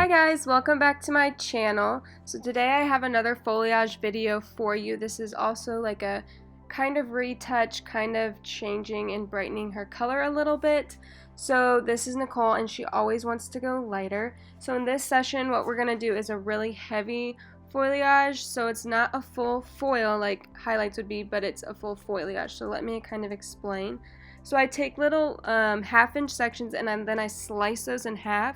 Hi guys, welcome back to my channel. So today I have another foliage video for you. This is also like a kind of retouch, kind of changing and brightening her color a little bit. So this is Nicole and she always wants to go lighter. So in this session what we're going to do is a really heavy foliage. So it's not a full foil like highlights would be, but it's a full foliage. So let me kind of explain. So I take little half-inch sections and then I slice those in half,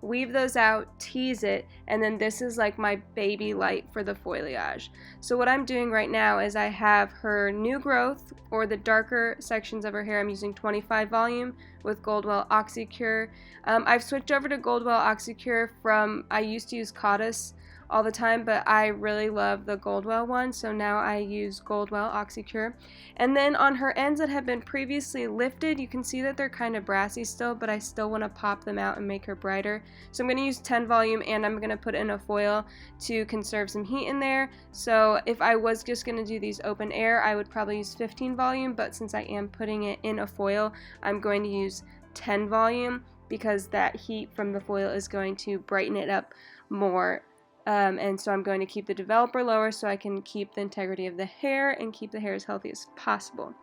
weave those out, tease it, and then this is like my baby light for the foliage. So what I'm doing right now is I have her new growth, or the darker sections of her hair. I'm using 25 volume with GOLDWELL OXYCUR. I've switched over to GOLDWELL OXYCUR from, I used to use Cautis all the time, but I really love the GOLDWELL one, so now I use GOLDWELL OXYCUR. And then on her ends that have been previously lifted, you can see that they're kind of brassy still, but I still want to pop them out and make her brighter. So I'm going to use 10 volume and I'm going to put in a foil to conserve some heat in there. So if I was just going to do these open air, I would probably use 15 volume, but since I am putting it in a foil, I'm going to use 10 volume because that heat from the foil is going to brighten it up more. And so I'm going to keep the developer lower so I can keep the integrity of the hair and keep the hair as healthy as possible.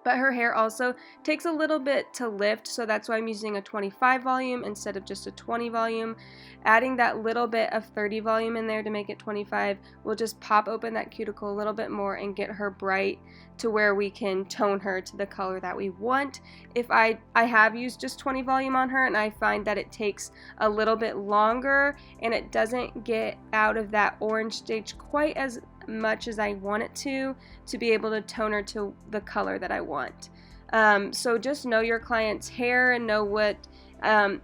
But her hair also takes a little bit to lift, so that's why I'm using a 25 volume instead of just a 20 volume. Adding that little bit of 30 volume in there to make it 25 will just pop open that cuticle a little bit more and get her bright to where we can tone her to the color that we want. If I have used just 20 volume on her and I find that it takes a little bit longer and it doesn't get out of that orange stage quite as much as I want it to be able to tone her to the color that I want. So just know your client's hair and know what,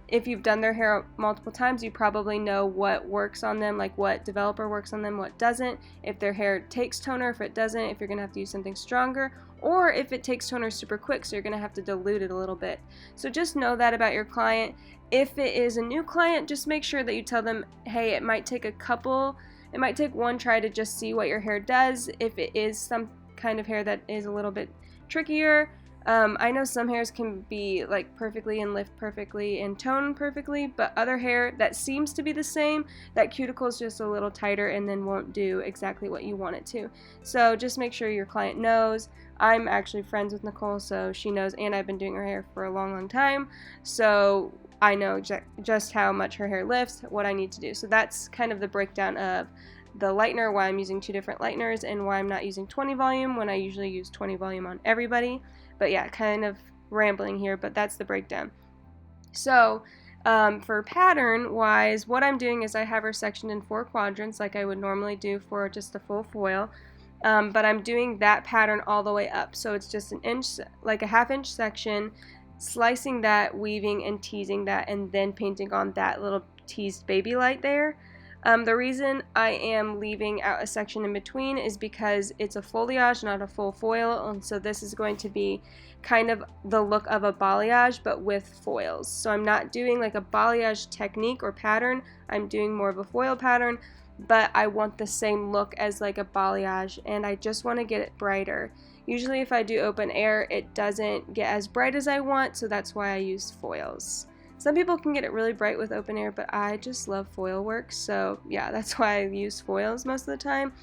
if you've done their hair multiple times, you probably know what works on them, like what developer works on them, what doesn't, if their hair takes toner, if it doesn't, if you're going to have to use something stronger, or if it takes toner super quick, so you're going to have to dilute it a little bit. So just know that about your client. If it is a new client, just make sure that you tell them, hey, it might take one try to just see what your hair does. If it is some kind of hair that is a little bit trickier, I know some hairs can be like perfectly and lift perfectly and tone perfectly, but other hair that seems to be the same, that cuticle is just a little tighter and then won't do exactly what you want it to. So just make sure your client knows. I'm actually friends with Nicole, so she knows, and I've been doing her hair for a long time, so I know just how much her hair lifts, what I need to do. So that's kind of the breakdown of the lightener, why I'm using two different lighteners, and why I'm not using 20 volume when I usually use 20 volume on everybody. But yeah, kind of rambling here, but that's the breakdown. So for pattern wise, what I'm doing is I have her sectioned in 4 quadrants like I would normally do for just a full foil. But I'm doing that pattern all the way up. So it's just an inch, like a half-inch section, slicing that, weaving and teasing that, and then painting on that little teased baby light there. The reason I am leaving out a section in between is because it's a foliage, not a full foil, and so this is going to be kind of the look of a balayage but with foils. So I'm not doing like a balayage technique or pattern, I'm doing more of a foil pattern, but I want the same look as like a balayage and I just want to get it brighter. Usually if I do open air, it doesn't get as bright as I want, so that's why I use foils. Some people can get it really bright with open air, but I just love foil work, so yeah, that's why I use foils most of the time.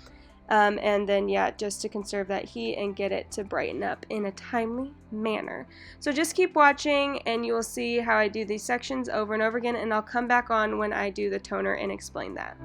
And then yeah, just to conserve that heat and get it to brighten up in a timely manner. So just keep watching and you will see how I do these sections over and over again, and I'll come back on when I do the toner and explain that.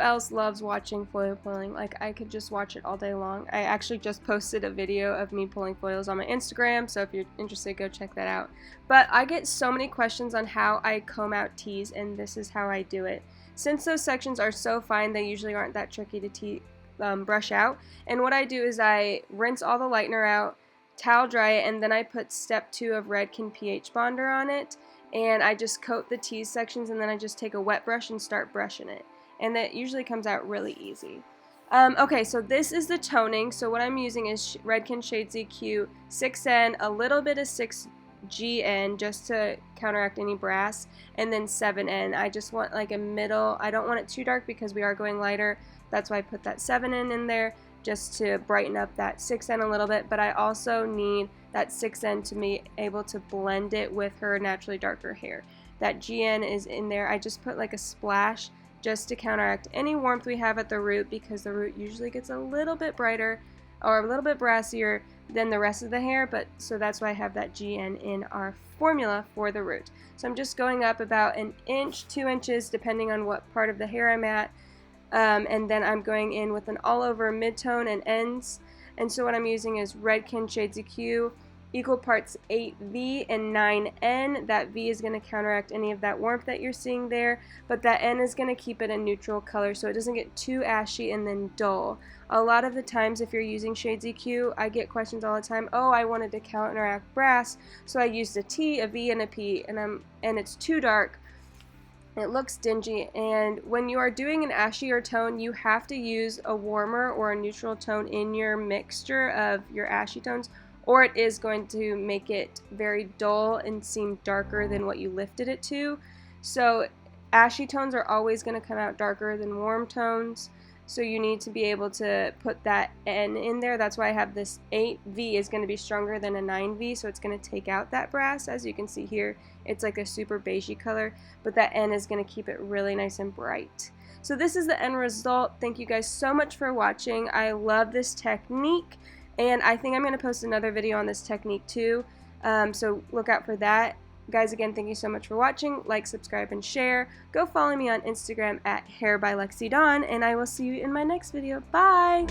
else loves watching foil pulling? Like, I could just watch it all day long. I actually just posted a video of me pulling foils on my Instagram, so if you're interested, go check that out. But I get so many questions on how I comb out teas, and this is how I do it. Since those sections are so fine, they usually aren't that tricky to brush out. And what I do is I rinse all the lightener out, towel dry it, and then I put step 2 of Redken pH bonder on it, and I just coat the tease sections, and then I just take a wet brush and start brushing it, and that usually comes out really easy. Okay, so this is the toning. So what I'm using is Redken Shade ZQ 6N, a little bit of 6GN just to counteract any brass, and then 7N. I just want like a middle. I don't want it too dark because we are going lighter. That's why I put that 7N in there, just to brighten up that 6N a little bit, but I also need that 6N to be able to blend it with her naturally darker hair. That GN is in there. I just put like a splash just to counteract any warmth we have at the root, because the root usually gets a little bit brighter or a little bit brassier than the rest of the hair, but so that's why I have that GN in our formula for the root. So I'm just going up about 1 inch, 2 inches, depending on what part of the hair I'm at. And then I'm going in with an all over mid-tone and ends, and so what I'm using is Redken Shade ZQ, equal parts 8V and 9N. That V is going to counteract any of that warmth that you're seeing there, but that N is going to keep it a neutral color so it doesn't get too ashy and then dull. A lot of the times if you're using Shade ZQ, I get questions all the time, oh, I wanted to counteract brass, so I used a T, a V, and a P, and it's too dark. It looks dingy, and when you are doing an ashier tone, you have to use a warmer or a neutral tone in your mixture of your ashy tones, or it is going to make it very dull and seem darker than what you lifted it to. So ashy tones are always going to come out darker than warm tones, so you need to be able to put that N in there. That's why I have this 8V is going to be stronger than a 9V, so it's going to take out that brass. As you can see here, it's like a super beigey color, but that N is going to keep it really nice and bright. So this is the end result. Thank you guys so much for watching. I love this technique, and I think I'm going to post another video on this technique too, so look out for that. Guys, again, thank you so much for watching. Like, subscribe, and share. Go follow me on Instagram at hairbyLexiDawn, and I will see you in my next video. Bye!